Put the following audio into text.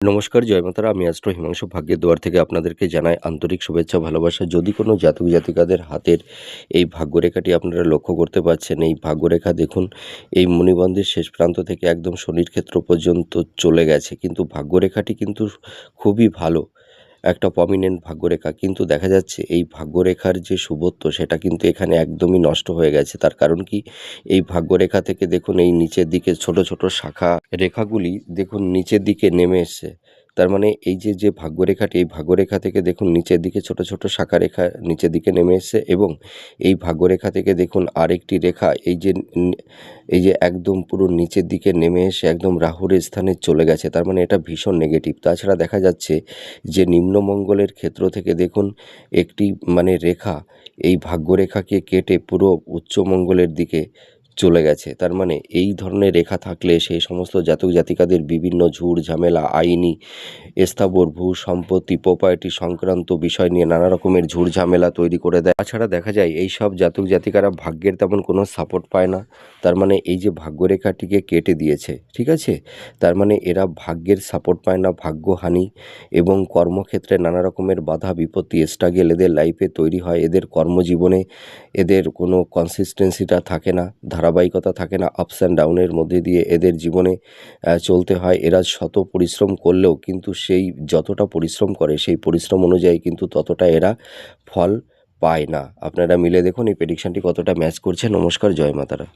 নমস্কার, জয় মাতারা। আমি অ্যাস্ট্রো হিমাংশু ভাগ্যের দুয়ার থেকে আপনাদেরকে জানাই আন্তরিক শুভেচ্ছা, ভালোবাসা। যদি কোনো জাতক জাতিকাদের হাতের এই ভাগ্যরেখাটি আপনারা লক্ষ্য করতে পারছেন, এই ভাগ্যরেখা দেখুন এই মণিবন্ধের শেষ প্রান্ত থেকে একদম শনির ক্ষেত্র পর্যন্ত চলে গেছে, কিন্তু ভাগ্যরেখাটি কিন্তু খুবই ভালো একটা প্রমিনেন্ট ভাগ্যরেখা। কিন্তু দেখা যাচ্ছে এই ভাগ্যরেখার যে শুভত্ব সেটা কিন্তু এখানে একদমই নষ্ট হয়ে গেছে। তার কারণ কি, এই ভাগ্যরেখা থেকে দেখুন এই নিচের দিকে ছোট ছোট শাখা রেখাগুলি দেখুন নিচের দিকে নেমে এসছে। তার মানে এই যে ভাগ্যরেখাটি, এই ভাগ্যরেখা থেকে দেখুন নিচের দিকে ছোট ছোট শাখা রেখা নিচের দিকে নেমে এসছে, এবং এই ভাগ্যরেখা থেকে দেখুন আরেকটি রেখা এই যে একদম পুরো নিচের দিকে নেমে এসে একদম রাহুর স্থানে চলে গেছে। তার মানে এটা ভীষণ নেগেটিভ। তাছাড়া দেখা যাচ্ছে যে নিম্নমঙ্গলের ক্ষেত্র থেকে দেখুন একটি রেখা এই ভাগ্যরেখাকে কেটে পুরো উচ্চমঙ্গলের দিকে চলে গেছে। তার মানে এই ধরনের রেখা থাকলে সেই সমস্ত জাতক জাতিকাদের বিভিন্ন ঝুট ঝামেলা, আইনি স্থাবর ভূ সম্পত্তি প্রপার্টি সংক্রান্ত বিষয় নিয়ে নানা রকমের ঝুট ঝামেলা তৈরি করে দেয়। তাছাড়া দেখা যায় এই সব জাতক জাতিকারা ভাগ্যের তেমন কোনো সাপোর্ট পায় না। তার মানে এই যে ভাগ্যরেখাটিকে কেটে দিয়েছে, ঠিক আছে, তার মানে এরা ভাগ্যের সাপোর্ট পায় না, ভাগ্যহানি এবং কর্মক্ষেত্রে নানা রকমের বাধা বিপত্তি স্ট্রাগেল এদের লাইফে তৈরি হয়। এদের কর্মজীবনে এদের কোনো কনসিস্টেন্সিটা থাকে না, ধারাবাহিকতা থাকে না, আপস অ্যান্ড ডাউনের মধ্যে দিয়ে এদের জীবনে চলতে হয়। এরা শত পরিশ্রম করলেও কিন্তু সেই যতটা পরিশ্রম করে সেই পরিশ্রম অনুযায়ী কিন্তু ততটা এরা ফল পায় না। আপনারা মিলে দেখুন এই প্রেডিকশানটি কতটা ম্যাচ করছে। নমস্কার, জয় মাতারা।